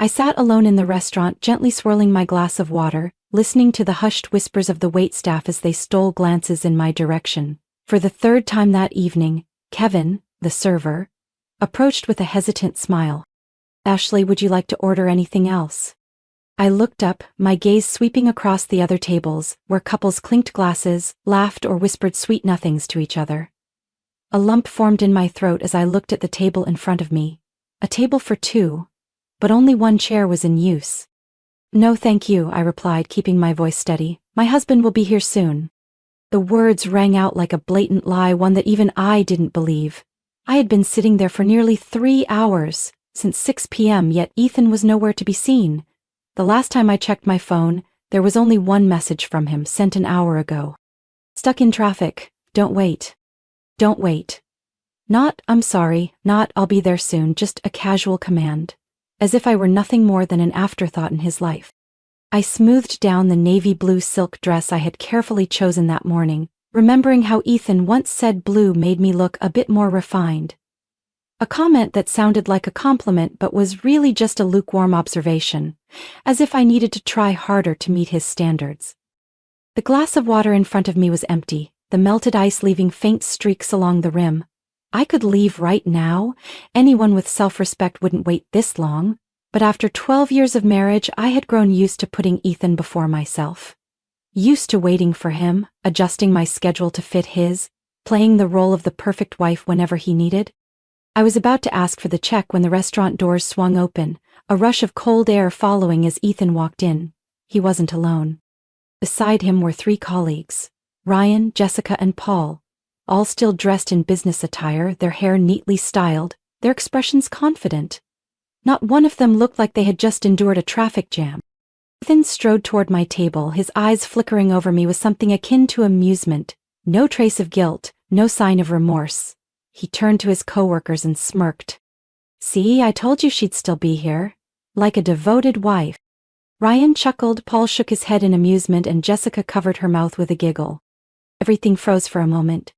I sat alone in the restaurant, gently swirling my glass of water, listening to the hushed whispers of the waitstaff as they stole glances in my direction. For the third time that evening, Kevin, the server, approached with a hesitant smile. "Ashley, would you like to order anything else?" I looked up, my gaze sweeping across the other tables, where couples clinked glasses, laughed, or whispered sweet nothings to each other. A lump formed in my throat as I looked at the table in front of me. A table for two, but only one chair was in use. "No thank you," I replied, keeping my voice steady. "My husband will be here soon." The words rang out like a blatant lie, one that even I didn't believe. I had been sitting there for nearly 3 hours, since 6 p.m., yet Ethan was nowhere to be seen. The last time I checked my phone, there was only one message from him, sent an hour ago. "Stuck in traffic. Don't wait. Don't wait." Not, "I'm sorry," not, "I'll be there soon," just a casual command. As if I were nothing more than an afterthought in his life. I smoothed down the navy blue silk dress I had carefully chosen that morning, remembering how Ethan once said blue made me look a bit more refined. A comment that sounded like a compliment but was really just a lukewarm observation, as if I needed to try harder to meet his standards. The glass of water in front of me was empty, the melted ice leaving faint streaks along the rim. I could leave right now. Anyone with self-respect wouldn't wait this long, but after 12 years of marriage, I had grown used to putting Ethan before myself. Used to waiting for him, adjusting my schedule to fit his, playing the role of the perfect wife whenever he needed. I was about to ask for the check when the restaurant doors swung open, a rush of cold air following as Ethan walked in. He wasn't alone. Beside him were 3 colleagues, Ryan, Jessica, and Paul, all still dressed in business attire, their hair neatly styled, their expressions confident. Not one of them looked like they had just endured a traffic jam. Ethan strode toward my table, his eyes flickering over me with something akin to amusement, no trace of guilt, no sign of remorse. He turned to his coworkers and smirked. "See, I told you she'd still be here. Like a devoted wife." Ryan chuckled, Paul shook his head in amusement, and Jessica covered her mouth with a giggle. Everything froze for a moment.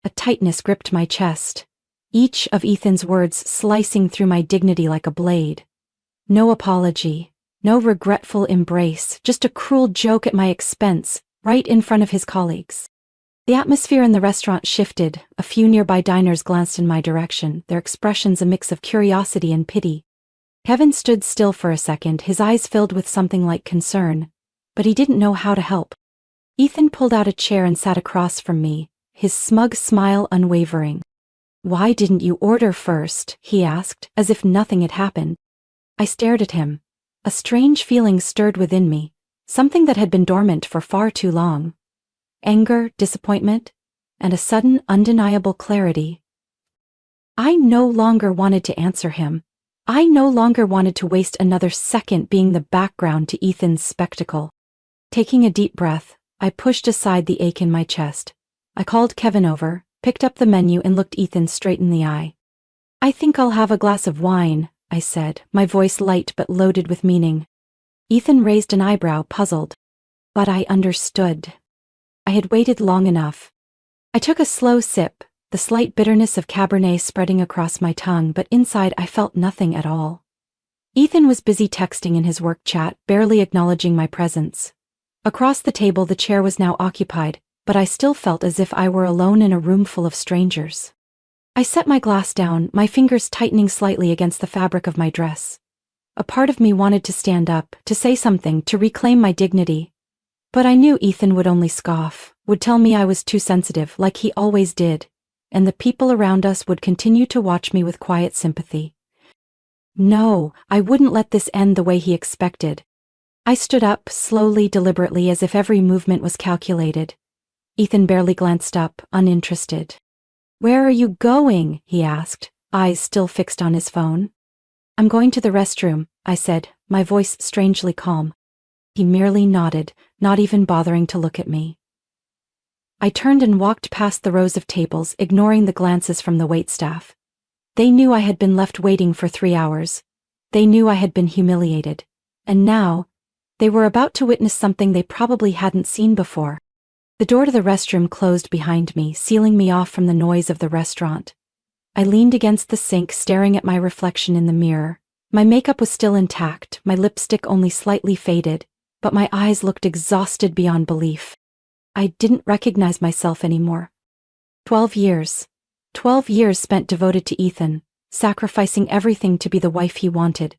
A tightness gripped my chest, each of Ethan's words slicing through my dignity like a blade. No apology, no regretful embrace, just a cruel joke at my expense, right in front of his colleagues. The atmosphere in the restaurant shifted. A few nearby diners glanced in my direction, their expressions a mix of curiosity and pity. Kevin stood still for a second, his eyes filled with something like concern, but he didn't know how to help. Ethan pulled out a chair and sat across from me, his smug smile unwavering. "Why didn't you order first?" he asked, as if nothing had happened. I stared at him. A strange feeling stirred within me, something that had been dormant for far too long. Anger, disappointment, and a sudden, undeniable clarity. I no longer wanted to answer him. I no longer wanted to waste another second being the background to Ethan's spectacle. Taking a deep breath, I pushed aside the ache in my chest. I called Kevin over, picked up the menu, and looked Ethan straight in the eye. "I think I'll have a glass of wine," I said, my voice light but loaded with meaning. Ethan raised an eyebrow, puzzled. But I understood. I had waited long enough. I took a slow sip, the slight bitterness of Cabernet spreading across my tongue, but inside I felt nothing at all. Ethan was busy texting in his work chat, barely acknowledging my presence. Across the table the chair was now occupied, but I still felt as if I were alone in a room full of strangers. I set my glass down, my fingers tightening slightly against the fabric of my dress. A part of me wanted to stand up, to say something, to reclaim my dignity. But I knew Ethan would only scoff, would tell me I was too sensitive, like he always did, and the people around us would continue to watch me with quiet sympathy. No, I wouldn't let this end the way he expected. I stood up, slowly, deliberately, as if every movement was calculated. Ethan barely glanced up, uninterested. "Where are you going?" he asked, eyes still fixed on his phone. "I'm going to the restroom," I said, my voice strangely calm. He merely nodded, not even bothering to look at me. I turned and walked past the rows of tables, ignoring the glances from the waitstaff. They knew I had been left waiting for 3 hours. They knew I had been humiliated. And now, they were about to witness something they probably hadn't seen before. The door to the restroom closed behind me, sealing me off from the noise of the restaurant. I leaned against the sink, staring at my reflection in the mirror, My makeup was still intact, my lipstick only slightly faded, but my eyes looked exhausted beyond belief. I didn't recognize myself anymore. 12 years. 12 years spent devoted to Ethan, sacrificing everything to be the wife he wanted,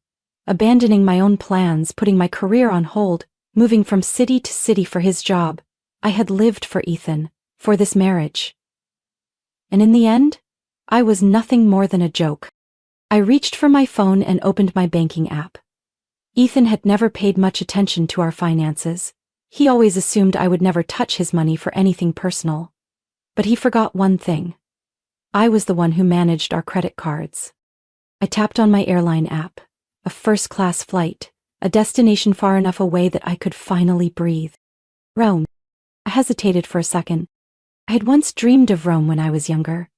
abandoning my own plans, putting my career on hold, moving from city to city for his job. I had lived for Ethan, for this marriage. And in the end, I was nothing more than a joke. I reached for my phone and opened my banking app. Ethan had never paid much attention to our finances. He always assumed I would never touch his money for anything personal. But he forgot one thing. I was the one who managed our credit cards. I tapped on my airline app. A first-class flight, a destination far enough away that I could finally breathe. Rome. I hesitated for a second. I had once dreamed of Rome when I was younger.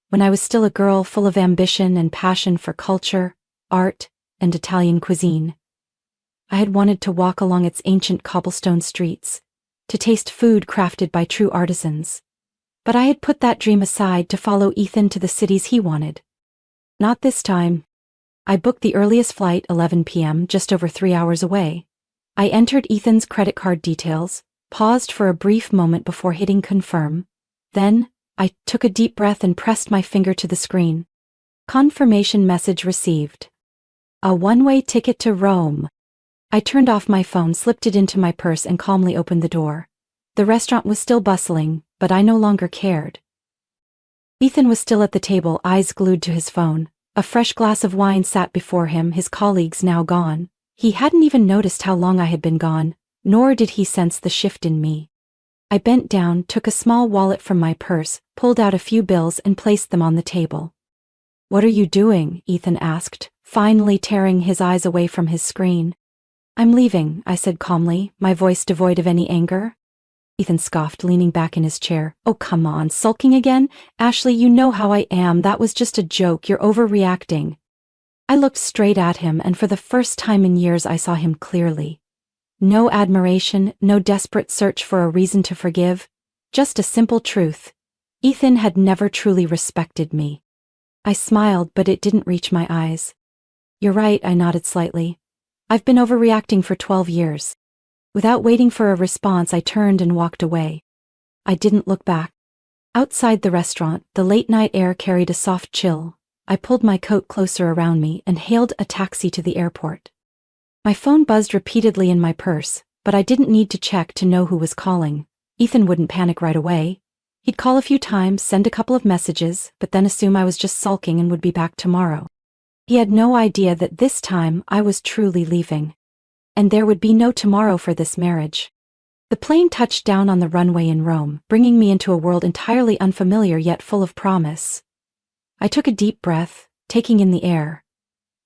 When I was still a girl full of ambition and passion for culture, art, and Italian cuisine. I had wanted to walk along its ancient cobblestone streets, to taste food crafted by true artisans. But I had put that dream aside to follow Ethan to the cities he wanted. Not this time. I booked the earliest flight, 11 p.m., just over 3 hours away. I entered Ethan's credit card details, paused for a brief moment before hitting confirm. Then, I took a deep breath and pressed my finger to the screen. Confirmation message received. A one-way ticket to Rome. I turned off my phone, slipped it into my purse, and calmly opened the door. The restaurant was still bustling, but I no longer cared. Ethan was still at the table, eyes glued to his phone. A fresh glass of wine sat before him, his colleagues now gone. He hadn't even noticed how long I had been gone, nor did he sense the shift in me. I bent down, took a small wallet from my purse, pulled out a few bills and placed them on the table. "What are you doing?" Ethan asked, finally tearing his eyes away from his screen. "I'm leaving," I said calmly, my voice devoid of any anger. Ethan scoffed, leaning back in his chair. "Oh, come on, sulking again? Ashley, you know how I am. That was just a joke. You're overreacting." I looked straight at him, and for the first time in years I saw him clearly. No admiration, no desperate search for a reason to forgive, just a simple truth. Ethan had never truly respected me. I smiled, but it didn't reach my eyes. "You're right," I nodded slightly. "I've been overreacting for 12 years. Without waiting for a response, I turned and walked away. I didn't look back. Outside the restaurant, the late-night air carried a soft chill. I pulled my coat closer around me and hailed a taxi to the airport. My phone buzzed repeatedly in my purse, but I didn't need to check to know who was calling. Ethan wouldn't panic right away. He'd call a few times, send a couple of messages, but then assume I was just sulking and would be back tomorrow. He had no idea that this time I was truly leaving. And there would be no tomorrow for this marriage. The plane touched down on the runway in Rome, bringing me into a world entirely unfamiliar yet full of promise. I took a deep breath, taking in the air.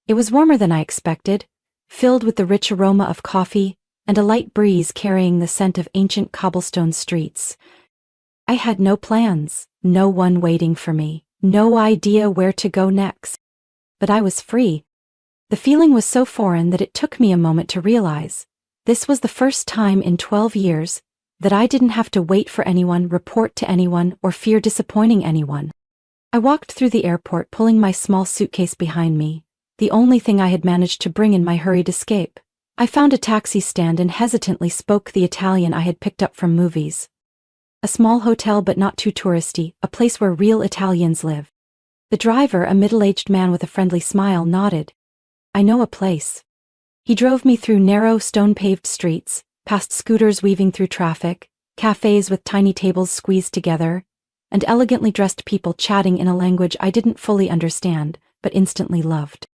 It was warmer than I expected, filled with the rich aroma of coffee and a light breeze carrying the scent of ancient cobblestone streets. I had no plans, no one waiting for me, no idea where to go next. But I was free. The feeling was so foreign that it took me a moment to realize. This was the first time in 12 years that I didn't have to wait for anyone, report to anyone, or fear disappointing anyone. I walked through the airport, pulling my small suitcase behind me, the only thing I had managed to bring in my hurried escape. I found a taxi stand and hesitantly spoke the Italian I had picked up from movies. A small hotel, but not too touristy, a place where real Italians live. The driver, a middle-aged man with a friendly smile, nodded. "I know a place." He drove me through narrow, stone-paved streets, past scooters weaving through traffic, cafes with tiny tables squeezed together, and elegantly dressed people chatting in a language I didn't fully understand, but instantly loved.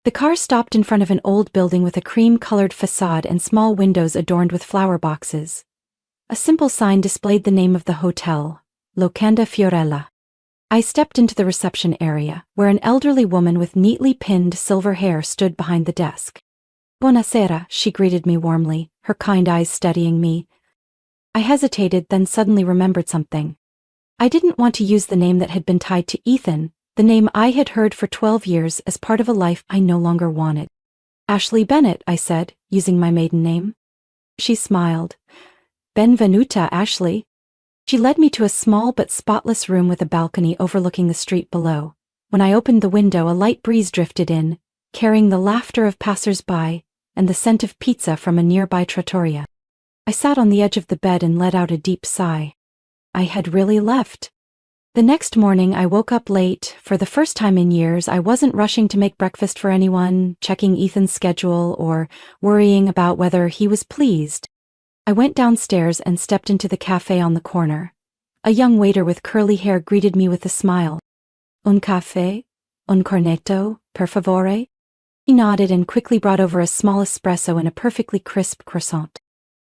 The car stopped in front of an old building with a cream-colored facade and small windows adorned with flower boxes. A simple sign displayed the name of the hotel, Locanda Fiorella. I stepped into the reception area, where an elderly woman with neatly pinned silver hair stood behind the desk. "Buonasera," she greeted me warmly, her kind eyes studying me. I hesitated, then suddenly remembered something. I didn't want to use the name that had been tied to Ethan, the name I had heard for 12 years as part of a life I no longer wanted. "Ashley Bennett," I said, using my maiden name. She smiled. "Benvenuta, Ashley." She led me to a small but spotless room with a balcony overlooking the street below. When I opened the window, a light breeze drifted in, carrying the laughter of passers-by and the scent of pizza from a nearby trattoria. I sat on the edge of the bed and let out a deep sigh. I had really left. The next morning I woke up late. For the first time in years, I wasn't rushing to make breakfast for anyone, checking Ethan's schedule, or worrying about whether he was pleased. I went downstairs and stepped into the cafe on the corner. A young waiter with curly hair greeted me with a smile. Un café? Un cornetto, per favore? He nodded and quickly brought over a small espresso and a perfectly crisp croissant.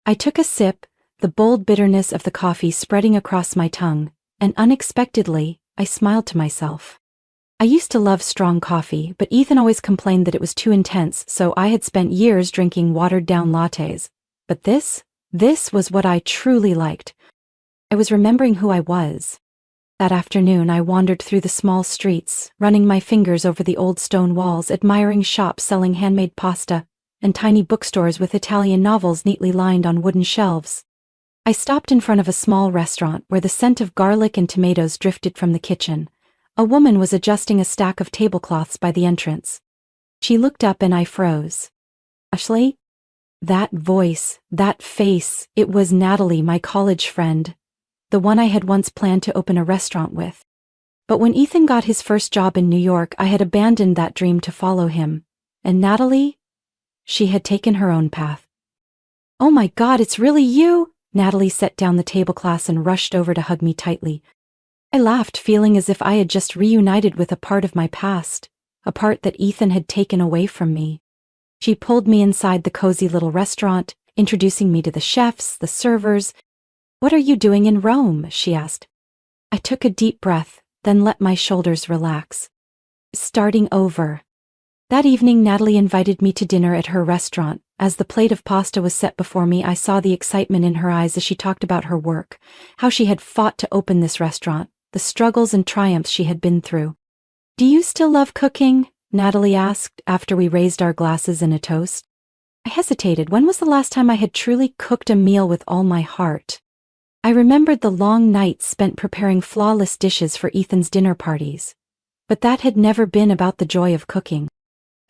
I took a sip, the bold bitterness of the coffee spreading across my tongue, and unexpectedly, I smiled to myself. I used to love strong coffee, but Ethan always complained that it was too intense, so I had spent years drinking watered-down lattes. But this was what I truly liked. I was remembering who I was. That afternoon I wandered through the small streets, running my fingers over the old stone walls, admiring shops selling handmade pasta, and tiny bookstores with Italian novels neatly lined on wooden shelves. I stopped in front of a small restaurant where the scent of garlic and tomatoes drifted from the kitchen. A woman was adjusting a stack of tablecloths by the entrance. She looked up and I froze. Ashley? That voice, that face, it was Natalie, my college friend. The one I had once planned to open a restaurant with. But when Ethan got his first job in New York, I had abandoned that dream to follow him. And Natalie? She had taken her own path. Oh my God, it's really you! Natalie set down the tablecloths and rushed over to hug me tightly. I laughed, feeling as if I had just reunited with a part of my past, a part that Ethan had taken away from me. She pulled me inside the cozy little restaurant, introducing me to the chefs, the servers. What are you doing in Rome? She asked. I took a deep breath, then let my shoulders relax. Starting over. That evening, Natalie invited me to dinner at her restaurant. As the plate of pasta was set before me, I saw the excitement in her eyes as she talked about her work, how she had fought to open this restaurant, the struggles and triumphs she had been through. Do you still love cooking? Natalie asked after we raised our glasses in a toast. I hesitated. When was the last time I had truly cooked a meal with all my heart? I remembered the long nights spent preparing flawless dishes for Ethan's dinner parties. But that had never been about the joy of cooking.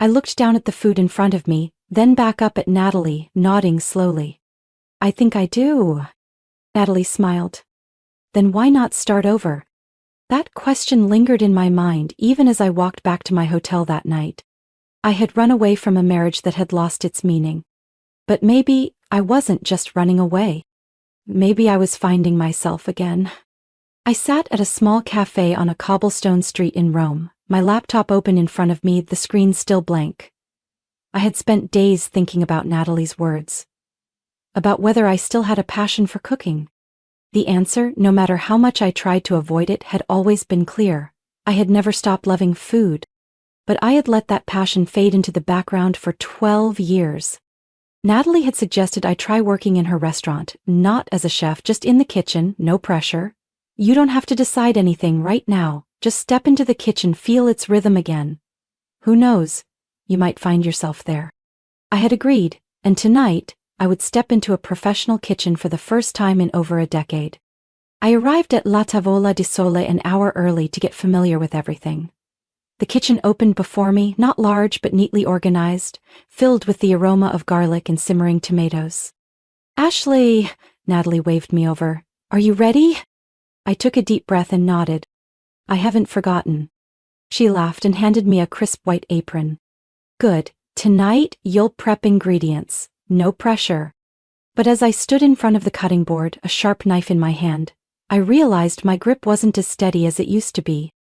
I looked down at the food in front of me, then back up at Natalie, nodding slowly. I think I do. Natalie smiled. Then why not start over? That question lingered in my mind even as I walked back to my hotel that night. I had run away from a marriage that had lost its meaning. But maybe I wasn't just running away. Maybe I was finding myself again. I sat at a small cafe on a cobblestone street in Rome, my laptop open in front of me, the screen still blank. I had spent days thinking about Natalie's words. About whether I still had a passion for cooking. The answer, no matter how much I tried to avoid it, had always been clear. I had never stopped loving food. But I had let that passion fade into the background for 12 years. Natalie had suggested I try working in her restaurant, not as a chef, just in the kitchen, no pressure. You don't have to decide anything right now, just step into the kitchen, feel its rhythm again. Who knows, you might find yourself there. I had agreed, and tonight, I would step into a professional kitchen for the first time in over a decade. I arrived at La Tavola di Sole an hour early to get familiar with everything. The kitchen opened before me, not large but neatly organized, filled with the aroma of garlic and simmering tomatoes. Ashley, Natalie waved me over. Are you ready? I took a deep breath and nodded. I haven't forgotten. She laughed and handed me a crisp white apron. Good, tonight you'll prep ingredients, no pressure. But as I stood in front of the cutting board, a sharp knife in my hand, I realized my grip wasn't as steady as it used to be.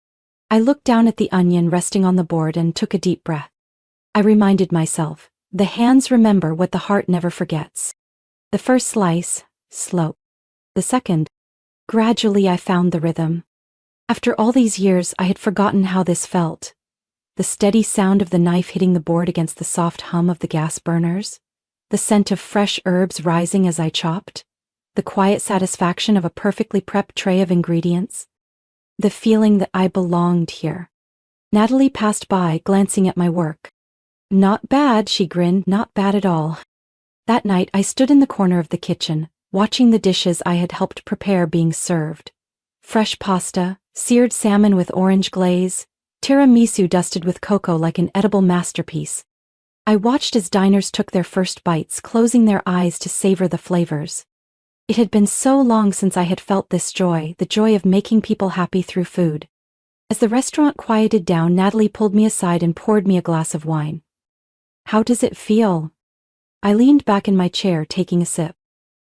I looked down at the onion resting on the board and took a deep breath. I reminded myself, the hands remember what the heart never forgets. The first slice, slow. The second, gradually I found the rhythm. After all these years, I had forgotten how this felt. The steady sound of the knife hitting the board against the soft hum of the gas burners. The scent of fresh herbs rising as I chopped. The quiet satisfaction of a perfectly prepped tray of ingredients. The feeling that I belonged here. Natalie passed by, glancing at my work. Not bad, she grinned, not bad at all. That night, I stood in the corner of the kitchen, watching the dishes I had helped prepare being served. Fresh pasta, seared salmon with orange glaze, Tiramisu dusted with cocoa like an edible masterpiece. I watched as diners took their first bites, closing their eyes to savor the flavors. It had been so long since I had felt this joy, the joy of making people happy through food. As the restaurant quieted down, Natalie pulled me aside and poured me a glass of wine. "How does it feel?" I leaned back in my chair, taking a sip.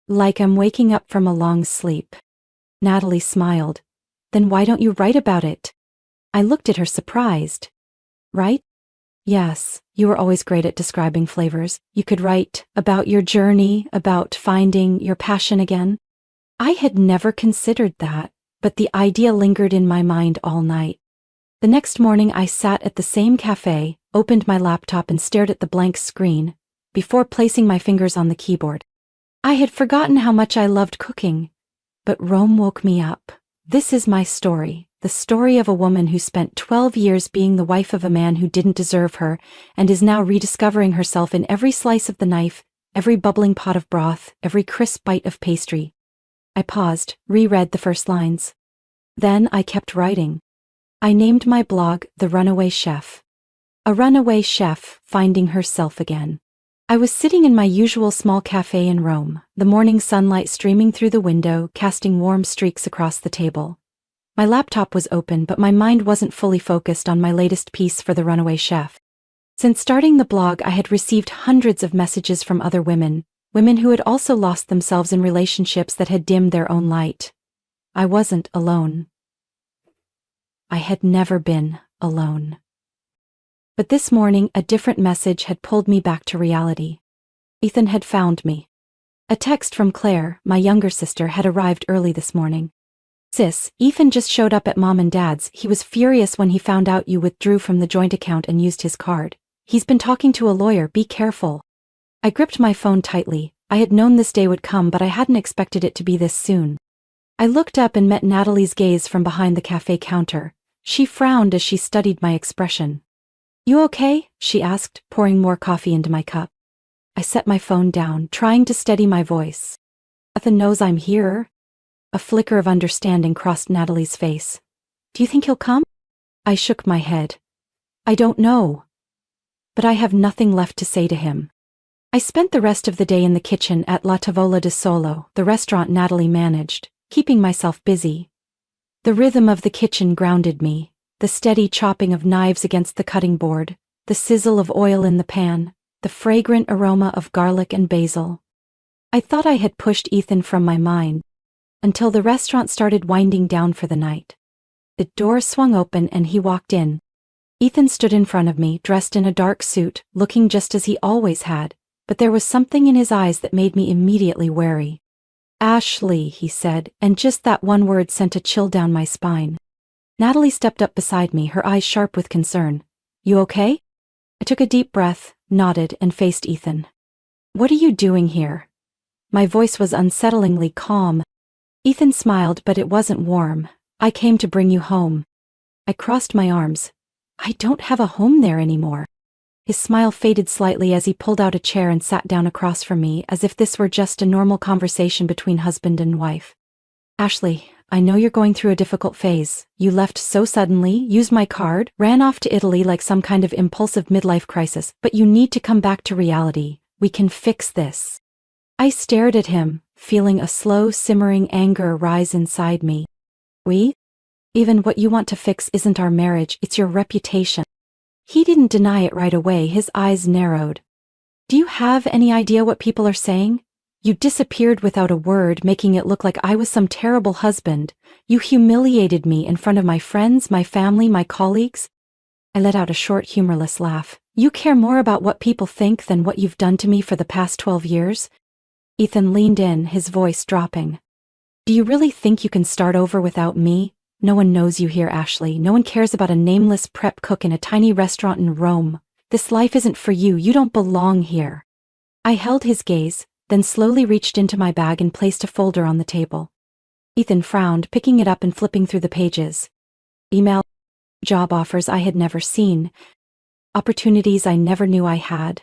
"Like I'm waking up from a long sleep." Natalie smiled. "Then why don't you write about it?" I looked at her, surprised. "Write? Yes, you were always great at describing flavors. You could write about your journey, about finding your passion again." I had never considered that, but the idea lingered in my mind all night. The next morning I sat at the same cafe, opened my laptop and stared at the blank screen, before placing my fingers on the keyboard. I had forgotten how much I loved cooking. But Rome woke me up. This is my story, the story of a woman who spent 12 years being the wife of a man who didn't deserve her, and is now rediscovering herself in every slice of the knife, every bubbling pot of broth, every crisp bite of pastry. I paused, reread the first lines. Then I kept writing. I named my blog The Runaway Chef. A runaway chef finding herself again. I was sitting in my usual small cafe in Rome, the morning sunlight streaming through the window, casting warm streaks across the table. My laptop was open, but my mind wasn't fully focused on my latest piece for The Runaway Chef. Since starting the blog, I had received hundreds of messages from other women who had also lost themselves in relationships that had dimmed their own light. I wasn't alone. I had never been alone. But this morning, a different message had pulled me back to reality. Ethan had found me. A text from Claire, my younger sister, had arrived early this morning. "Sis, Ethan just showed up at Mom and Dad's. He was furious when he found out you withdrew from the joint account and used his card. He's been talking to a lawyer, be careful." I gripped my phone tightly. I had known this day would come, but I hadn't expected it to be this soon. I looked up and met Natalie's gaze from behind the cafe counter. She frowned as she studied my expression. "You okay?" she asked, pouring more coffee into my cup. I set my phone down, trying to steady my voice. "Ethan knows I'm here." A flicker of understanding crossed Natalie's face. "Do you think he'll come?" I shook my head. "I don't know. But I have nothing left to say to him." I spent the rest of the day in the kitchen at La Tavola di Solo, the restaurant Natalie managed, keeping myself busy. The rhythm of the kitchen grounded me, the steady chopping of knives against the cutting board, the sizzle of oil in the pan, the fragrant aroma of garlic and basil. I thought I had pushed Ethan from my mind, until the restaurant started winding down for the night. The door swung open and he walked in. Ethan stood in front of me, dressed in a dark suit, looking just as he always had, but there was something in his eyes that made me immediately wary. "Ashley," he said, and just that one word sent a chill down my spine. Natalie stepped up beside me, her eyes sharp with concern. "You okay?" I took a deep breath, nodded, and faced Ethan. "What are you doing here?" My voice was unsettlingly calm. Ethan smiled, but it wasn't warm. "I came to bring you home." I crossed my arms. "I don't have a home there anymore." His smile faded slightly as he pulled out a chair and sat down across from me, as if this were just a normal conversation between husband and wife. "Ashley, I know you're going through a difficult phase. You left so suddenly, used my card, ran off to Italy like some kind of impulsive midlife crisis, but you need to come back to reality. We can fix this." I stared at him, feeling a slow, simmering anger rise inside me. "We? Even what you want to fix isn't our marriage, it's your reputation." He didn't deny it right away, his eyes narrowed. "Do you have any idea what people are saying? You disappeared without a word, making it look like I was some terrible husband. You humiliated me in front of my friends, my family, my colleagues." I let out a short, humorless laugh. "You care more about what people think than what you've done to me for the past 12 years? Ethan leaned in, his voice dropping. "Do you really think you can start over without me? No one knows you here, Ashley. No one cares about a nameless prep cook in a tiny restaurant in Rome. This life isn't for you. You don't belong here." I held his gaze, then slowly reached into my bag and placed a folder on the table. Ethan frowned, picking it up and flipping through the pages. Email, job offers I had never seen, opportunities I never knew I had,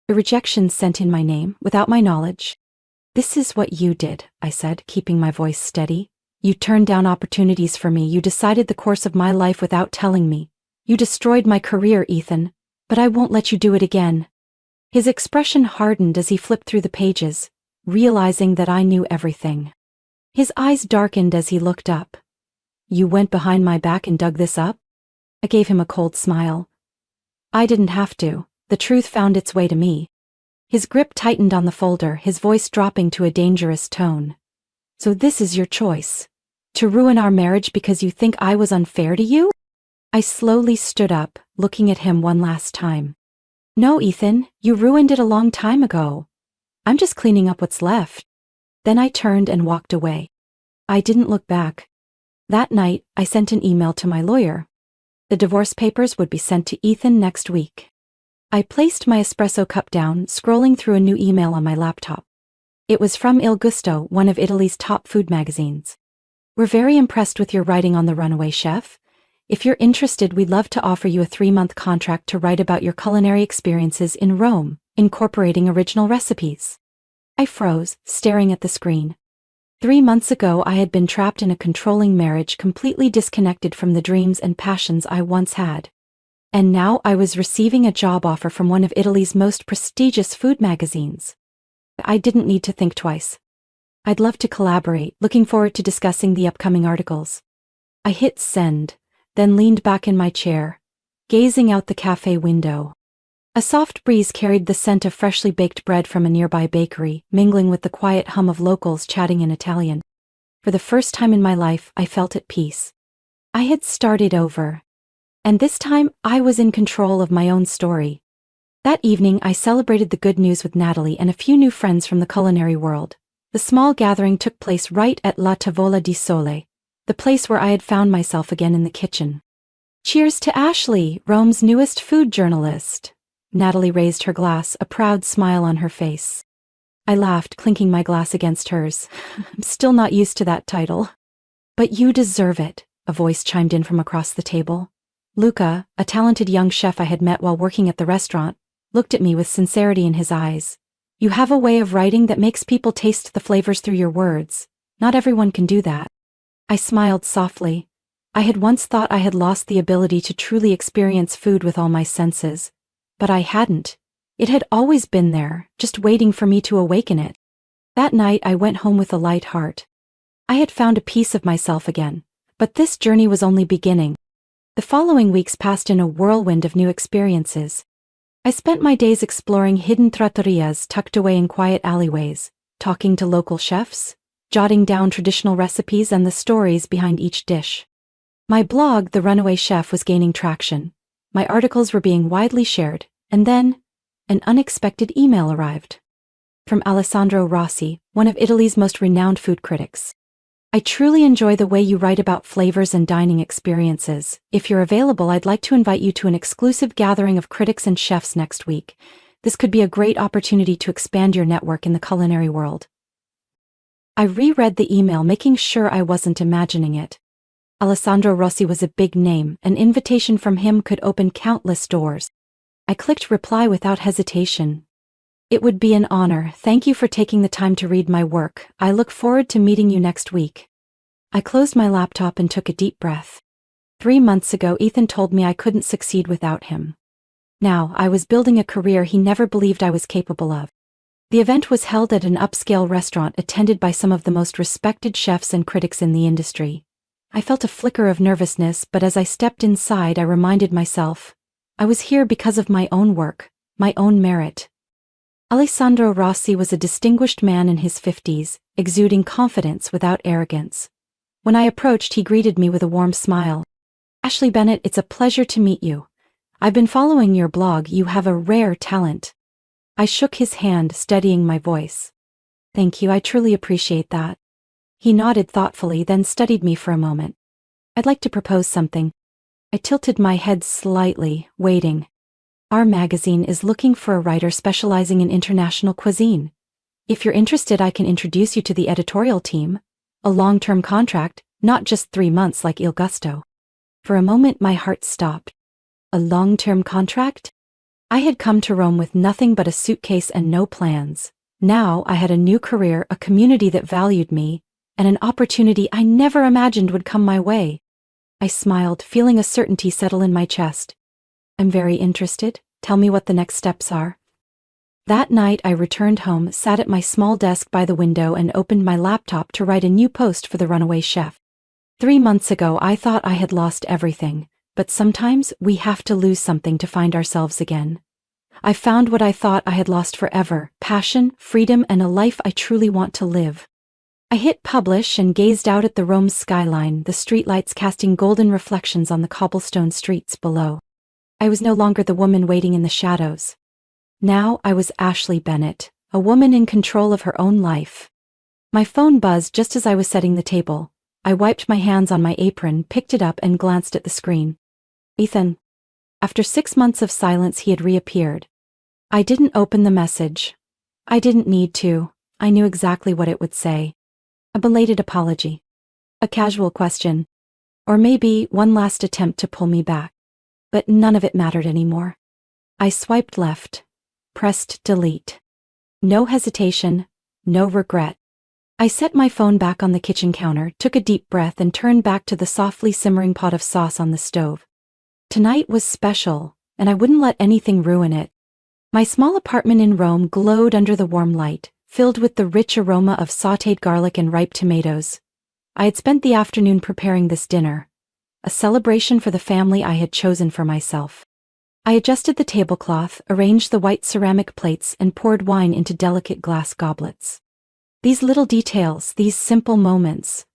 a rejection sent in my name, without my knowledge. "This is what you did," I said, keeping my voice steady. "You turned down opportunities for me. You decided the course of my life without telling me. You destroyed my career, Ethan, but I won't let you do it again. His expression hardened as he flipped through the pages, realizing that I knew everything. His eyes darkened as he looked up. You went behind my back and dug this up? I gave him a cold smile. I didn't have to. The truth found its way to me. His grip tightened on the folder, his voice dropping to a dangerous tone. So this is your choice? To ruin our marriage because you think I was unfair to you? I slowly stood up, looking at him one last time. No, Ethan, you ruined it a long time ago. I'm just cleaning up what's left. Then I turned and walked away. I didn't look back. That night, I sent an email to my lawyer. The divorce papers would be sent to Ethan next week. I placed my espresso cup down, scrolling through a new email on my laptop. It was from Il Gusto, one of Italy's top food magazines. We're very impressed with your writing on The Runaway Chef. If you're interested, we'd love to offer you a 3-month contract to write about your culinary experiences in Rome, incorporating original recipes. I froze, staring at the screen. 3 months ago, I had been trapped in a controlling marriage, completely disconnected from the dreams and passions I once had. And now I was receiving a job offer from one of Italy's most prestigious food magazines. I didn't need to think twice. I'd love to collaborate, looking forward to discussing the upcoming articles. I hit send, then leaned back in my chair, gazing out the cafe window. A soft breeze carried the scent of freshly baked bread from a nearby bakery, mingling with the quiet hum of locals chatting in Italian. For the first time in my life, I felt at peace. I had started over. And this time, I was in control of my own story. That evening, I celebrated the good news with Natalie and a few new friends from the culinary world. The small gathering took place right at La Tavola di Sole, the place where I had found myself again in the kitchen. Cheers to Ashley, Rome's newest food journalist. Natalie raised her glass, a proud smile on her face. I laughed, clinking my glass against hers. I'm still not used to that title. But you deserve it, a voice chimed in from across the table. Luca, a talented young chef I had met while working at the restaurant, looked at me with sincerity in his eyes. You have a way of writing that makes people taste the flavors through your words. Not everyone can do that. I smiled softly. I had once thought I had lost the ability to truly experience food with all my senses. But I hadn't. It had always been there, just waiting for me to awaken it. That night I went home with a light heart. I had found a piece of myself again, but this journey was only beginning. The following weeks passed in a whirlwind of new experiences. I spent my days exploring hidden trattorias tucked away in quiet alleyways, talking to local chefs, jotting down traditional recipes and the stories behind each dish. My blog, The Runaway Chef, was gaining traction. My articles were being widely shared, and then, an unexpected email arrived. From Alessandro Rossi, one of Italy's most renowned food critics. I truly enjoy the way you write about flavors and dining experiences. If you're available, I'd like to invite you to an exclusive gathering of critics and chefs next week. This could be a great opportunity to expand your network in the culinary world. I reread the email, making sure I wasn't imagining it. Alessandro Rossi was a big name. An invitation from him could open countless doors. I clicked reply without hesitation. It would be an honor. Thank you for taking the time to read my work. I look forward to meeting you next week. I closed my laptop and took a deep breath. 3 months ago, Ethan told me I couldn't succeed without him. Now, I was building a career he never believed I was capable of. The event was held at an upscale restaurant attended by some of the most respected chefs and critics in the industry. I felt a flicker of nervousness, but as I stepped inside, I reminded myself, I was here because of my own work, my own merit. Alessandro Rossi was a distinguished man in his 50s, exuding confidence without arrogance. When I approached, he greeted me with a warm smile. Ashley Bennett, it's a pleasure to meet you. I've been following your blog. You have a rare talent. I shook his hand, steadying my voice. Thank you, I truly appreciate that. He nodded thoughtfully, then studied me for a moment. I'd like to propose something. I tilted my head slightly, waiting. Our magazine is looking for a writer specializing in international cuisine. If you're interested, I can introduce you to the editorial team. A long-term contract, not just 3 months like Il Gusto. For a moment, my heart stopped. A long-term contract? I had come to Rome with nothing but a suitcase and no plans. Now I had a new career, a community that valued me, and an opportunity I never imagined would come my way. I smiled, feeling a certainty settle in my chest. I'm very interested. Tell me what the next steps are. That night I returned home, sat at my small desk by the window and opened my laptop to write a new post for the runaway chef. 3 months ago I thought I had lost everything, but sometimes we have to lose something to find ourselves again. I found what I thought I had lost forever: passion, freedom, and a life I truly want to live. I hit publish and gazed out at the Rome's skyline, the streetlights casting golden reflections on the cobblestone streets below. I was no longer the woman waiting in the shadows. Now I was Ashley Bennett, a woman in control of her own life. My phone buzzed just as I was setting the table. I wiped my hands on my apron, picked it up and glanced at the screen. Ethan. After 6 months of silence he had reappeared. I didn't open the message. I didn't need to. I knew exactly what it would say. A belated apology. A casual question. Or maybe one last attempt to pull me back. But none of it mattered anymore. I swiped left. Pressed delete. No hesitation. No regret. I set my phone back on the kitchen counter, took a deep breath and turned back to the softly simmering pot of sauce on the stove. Tonight was special, and I wouldn't let anything ruin it. My small apartment in Rome glowed under the warm light, filled with the rich aroma of sautéed garlic and ripe tomatoes. I had spent the afternoon preparing this dinner, a celebration for the family I had chosen for myself. I adjusted the tablecloth, arranged the white ceramic plates, and poured wine into delicate glass goblets. These little details, these simple moments.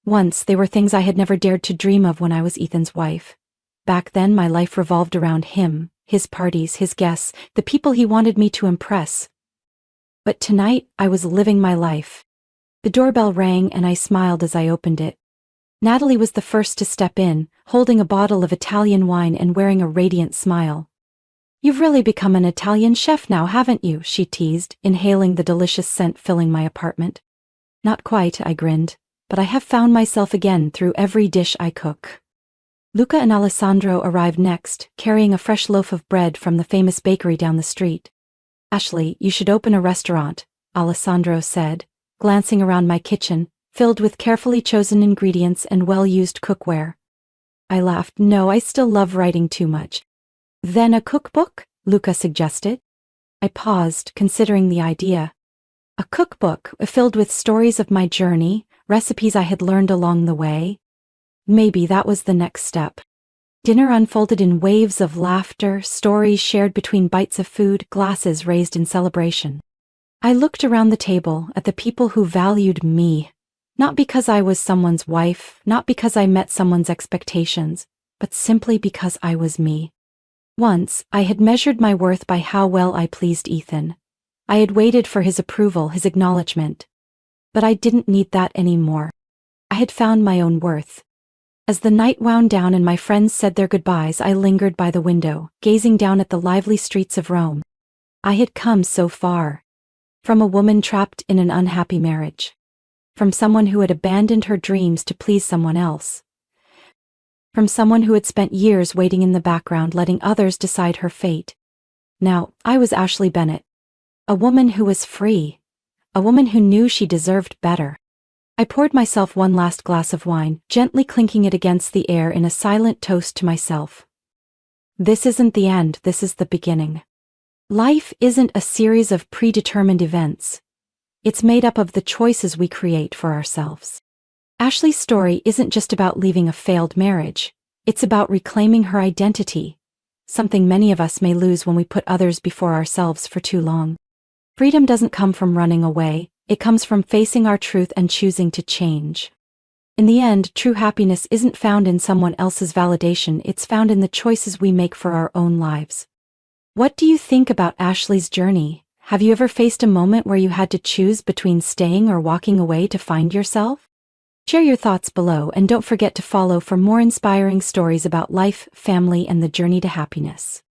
Once they were things I had never dared to dream of when I was Ethan's wife. Back then my life revolved around him, his parties, his guests, the people he wanted me to impress. But tonight I was living my life. The doorbell rang and I smiled as I opened it. Natalie was the first to step in, holding a bottle of Italian wine and wearing a radiant smile. "You've really become an Italian chef now, haven't you?" she teased, inhaling the delicious scent filling my apartment. "Not quite," I grinned, "but I have found myself again through every dish I cook." Luca and Alessandro arrived next, carrying a fresh loaf of bread from the famous bakery down the street. "Ashley, you should open a restaurant," Alessandro said, glancing around my kitchen, filled with carefully chosen ingredients and well-used cookware. I laughed. "No, I still love writing too much." "Then a cookbook?" Luca suggested. I paused, considering the idea. A cookbook filled with stories of my journey, recipes I had learned along the way. Maybe that was the next step. Dinner unfolded in waves of laughter, stories shared between bites of food, glasses raised in celebration. I looked around the table at the people who valued me. Not because I was someone's wife, not because I met someone's expectations, but simply because I was me. Once, I had measured my worth by how well I pleased Ethan. I had waited for his approval, his acknowledgement. But I didn't need that anymore. I had found my own worth. As the night wound down and my friends said their goodbyes, I lingered by the window, gazing down at the lively streets of Rome. I had come so far. From a woman trapped in an unhappy marriage. From someone who had abandoned her dreams to please someone else. From someone who had spent years waiting in the background, letting others decide her fate. Now, I was Ashley Bennett. A woman who was free. A woman who knew she deserved better. I poured myself one last glass of wine, gently clinking it against the air in a silent toast to myself. This isn't the end, this is the beginning. Life isn't a series of predetermined events. It's made up of the choices we create for ourselves. Ashley's story isn't just about leaving a failed marriage. It's about reclaiming her identity, something many of us may lose when we put others before ourselves for too long. Freedom doesn't come from running away. It comes from facing our truth and choosing to change. In the end, true happiness isn't found in someone else's validation, it's found in the choices we make for our own lives. What do you think about Ashley's journey? Have you ever faced a moment where you had to choose between staying or walking away to find yourself? Share your thoughts below and don't forget to follow for more inspiring stories about life, family, and the journey to happiness.